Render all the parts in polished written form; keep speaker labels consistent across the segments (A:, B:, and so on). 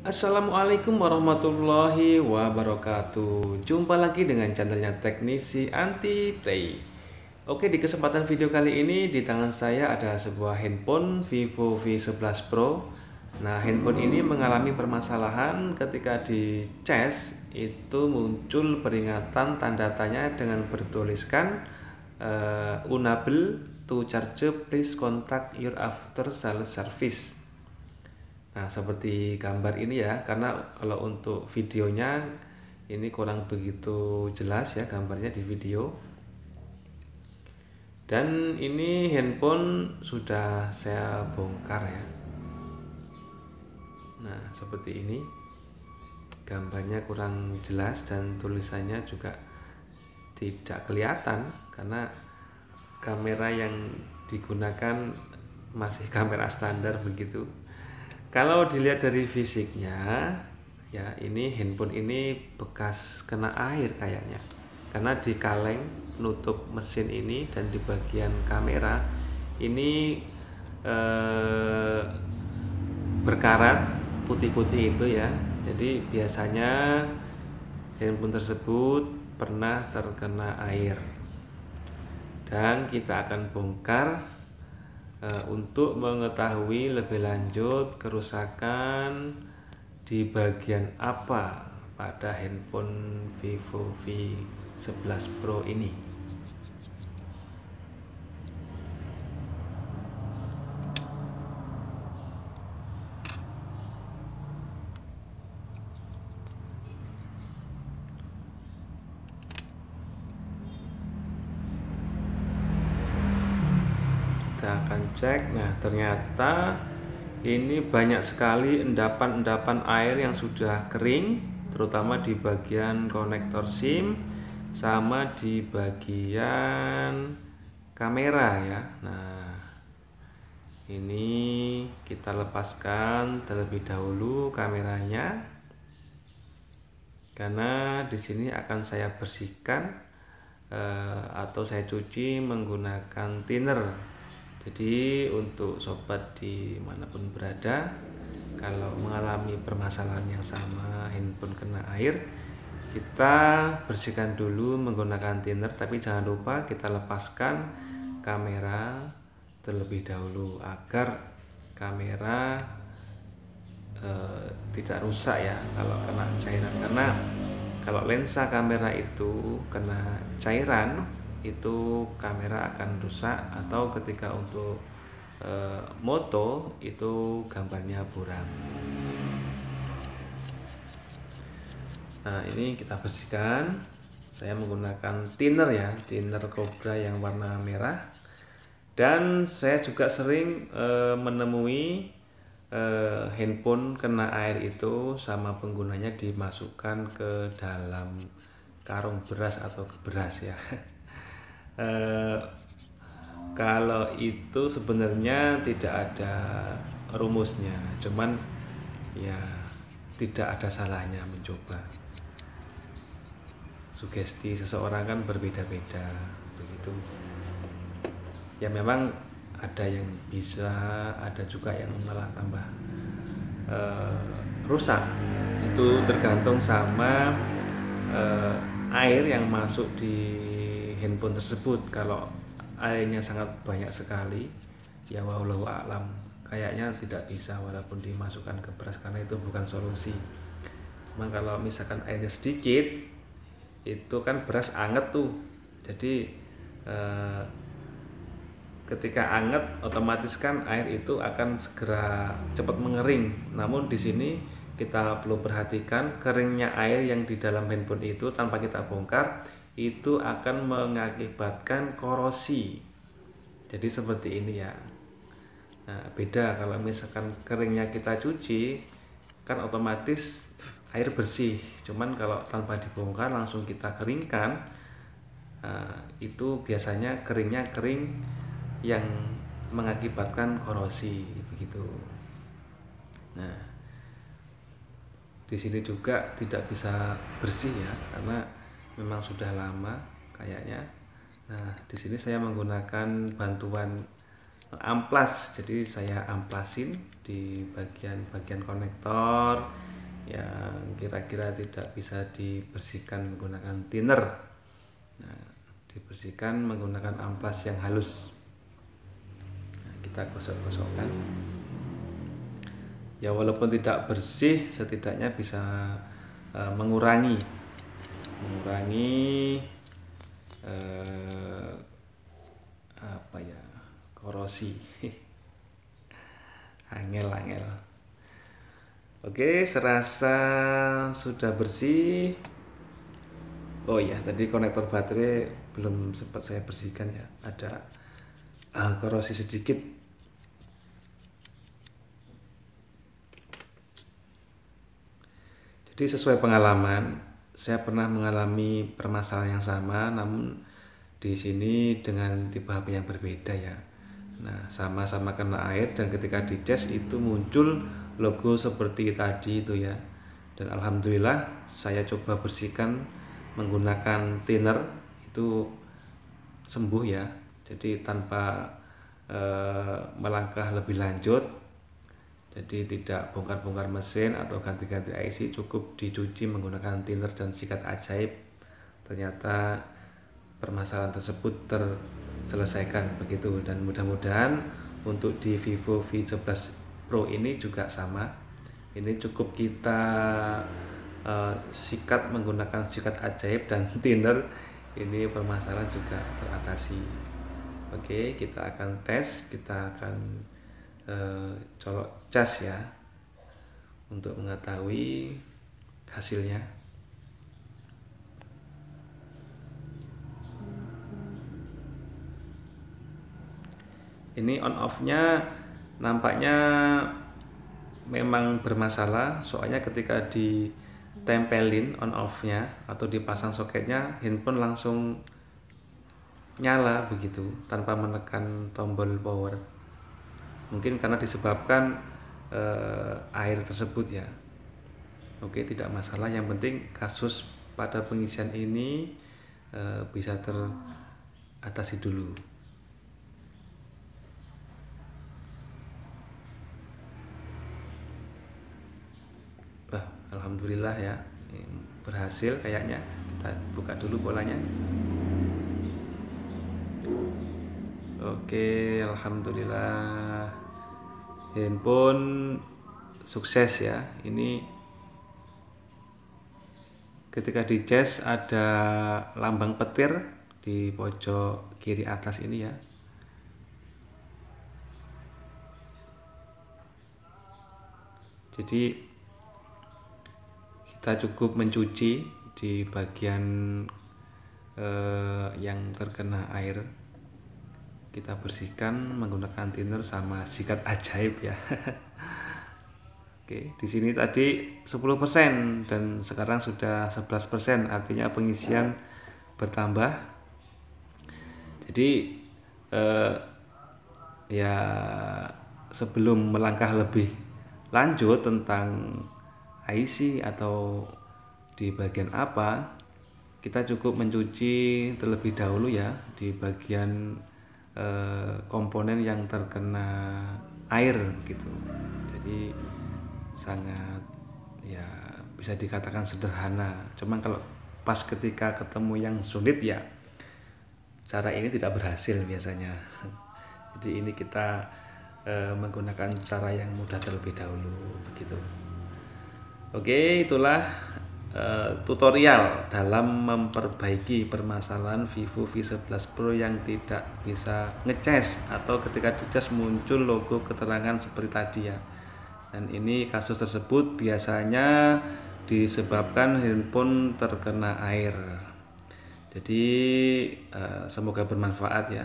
A: Assalamualaikum warahmatullahi wabarakatuh. Jumpa lagi dengan channelnya Teknisi Anti Play. Oke, di kesempatan video kali ini di tangan saya ada sebuah handphone Vivo V11 Pro. Nah, handphone ini mengalami permasalahan ketika di cas itu muncul peringatan tanda tanya dengan bertuliskan unable to charge, please contact your after sales service. Nah, seperti gambar ini ya, karena kalau untuk videonya ini kurang begitu jelas ya gambarnya di video. Dan ini handphone sudah saya bongkar ya. Nah, seperti ini. Gambarnya kurang jelas dan tulisannya juga tidak kelihatan karena kamera yang digunakan masih kamera standar begitu. Kalau dilihat dari fisiknya, ya ini handphone ini bekas kena air kayaknya. Karena di kaleng penutup mesin ini dan di bagian kamera ini berkarat putih-putih itu ya. Jadi biasanya handphone tersebut pernah terkena air. Dan kita akan bongkar untuk mengetahui lebih lanjut kerusakan di bagian apa pada handphone Vivo V11 Pro ini. Kita akan cek. Nah, ternyata ini banyak sekali endapan-endapan air yang sudah kering, terutama di bagian konektor SIM sama di bagian kamera ya. Nah, ini kita lepaskan terlebih dahulu kameranya, karena di sini akan saya bersihkan atau saya cuci menggunakan thinner. Jadi untuk sobat dimanapun berada, kalau mengalami permasalahan yang sama handphone kena air, kita bersihkan dulu menggunakan thinner. Tapi jangan lupa kita lepaskan kamera terlebih dahulu agar kamera tidak rusak ya kalau kena cairan. Karena kalau lensa kamera itu kena cairan, itu kamera akan rusak, atau ketika untuk moto itu gambarnya buram. Nah, ini kita bersihkan. Saya menggunakan thinner ya, thinner Cobra yang warna merah. Dan saya juga sering menemui handphone kena air itu sama penggunanya dimasukkan ke dalam karung beras atau ke beras ya. Kalau itu sebenarnya tidak ada rumusnya, cuman ya tidak ada salahnya mencoba. Sugesti seseorang kan berbeda-beda begitu. Ya memang ada yang bisa, ada juga yang malah tambah rusak. Itu tergantung sama air yang masuk di handphone tersebut. Kalau airnya sangat banyak sekali, ya wallahu a'lam, kayaknya tidak bisa walaupun dimasukkan ke beras, karena itu bukan solusi. Cuman kalau misalkan airnya sedikit, itu kan beras anget tuh, jadi ketika anget otomatis kan air itu akan segera cepat mengering. Namun di sini kita perlu perhatikan keringnya air yang di dalam handphone itu tanpa kita bongkar itu akan mengakibatkan korosi. Jadi seperti ini ya. Nah, beda kalau misalkan keringnya kita cuci kan otomatis air bersih. Cuman kalau tanpa dibongkar langsung kita keringkan, itu biasanya keringnya kering yang mengakibatkan korosi begitu. Nah, di sini juga tidak bisa bersih ya, karena memang sudah lama kayaknya. Nah, di sini saya menggunakan bantuan amplas. Jadi saya amplasin di bagian konektor yang kira-kira tidak bisa dibersihkan menggunakan thinner. Nah, dibersihkan menggunakan amplas yang halus. Nah, kita gosok-gosokkan. Ya walaupun tidak bersih, setidaknya bisa mengurangi apa ya, korosi. Angel. Oke, serasa sudah bersih. Oh iya, tadi konektor baterai belum sempat saya bersihkan ya, ada korosi sedikit. Jadi sesuai pengalaman, saya pernah mengalami permasalahan yang sama, namun di sini dengan tipe HP yang berbeda ya. Nah, sama-sama kena air dan ketika dicas itu muncul logo seperti tadi itu ya. Dan alhamdulillah saya coba bersihkan menggunakan thinner, itu sembuh ya. Jadi tanpa melangkah lebih lanjut. Jadi tidak bongkar-bongkar mesin atau ganti-ganti IC, cukup dicuci menggunakan thinner dan sikat ajaib. Ternyata permasalahan tersebut terselesaikan begitu, dan mudah-mudahan untuk di Vivo V11 Pro ini juga sama. Ini cukup kita sikat menggunakan sikat ajaib dan thinner, ini permasalahan juga teratasi. Oke, kita akan tes, kita akan colok cas ya untuk mengetahui hasilnya. Ini on off-nya nampaknya memang bermasalah, soalnya ketika ditempelin on off-nya atau dipasang soketnya, handphone langsung nyala begitu tanpa menekan tombol power. Mungkin karena disebabkan air tersebut ya. Oke, tidak masalah, yang penting kasus pada pengisian ini bisa teratasi dulu. Wah, alhamdulillah ya, berhasil kayaknya. Kita buka dulu bolanya. Oke, alhamdulillah handphone sukses ya. Ini ketika dicas ada lambang petir di pojok kiri atas ini ya. Jadi kita cukup mencuci di bagian yang terkena air, kita bersihkan menggunakan thinner sama sikat ajaib ya. Oke, di sini tadi 10% dan sekarang sudah 11%, artinya pengisian bertambah. Jadi ya sebelum melangkah lebih lanjut tentang IC atau di bagian apa, kita cukup mencuci terlebih dahulu ya di bagian komponen yang terkena air gitu. Jadi sangat ya bisa dikatakan sederhana, cuman kalau pas ketika ketemu yang sulit ya cara ini tidak berhasil biasanya. Jadi ini kita menggunakan cara yang mudah terlebih dahulu begitu. Oke, itulah tutorial dalam memperbaiki permasalahan Vivo V11 Pro yang tidak bisa ngecas atau ketika dicas muncul logo keterangan seperti tadi ya. Dan ini kasus tersebut biasanya disebabkan handphone terkena air. Jadi semoga bermanfaat ya.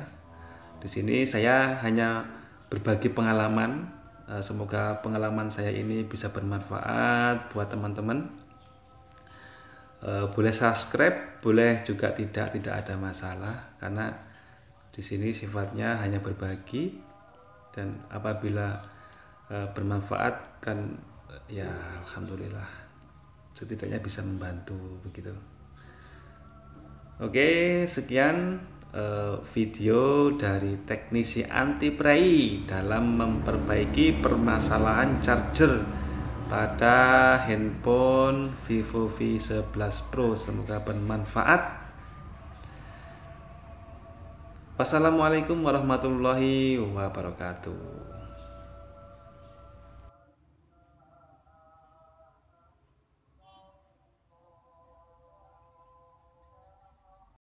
A: Di sini saya hanya berbagi pengalaman. Semoga pengalaman saya ini bisa bermanfaat buat teman-teman. Boleh subscribe, boleh juga tidak ada masalah, karena di sini sifatnya hanya berbagi, dan apabila bermanfaat kan ya alhamdulillah, setidaknya bisa membantu begitu. Oke, sekian video dari teknisi anti prei dalam memperbaiki permasalahan charger pada handphone Vivo V11 Pro. Semoga bermanfaat. Wassalamualaikum warahmatullahi wabarakatuh.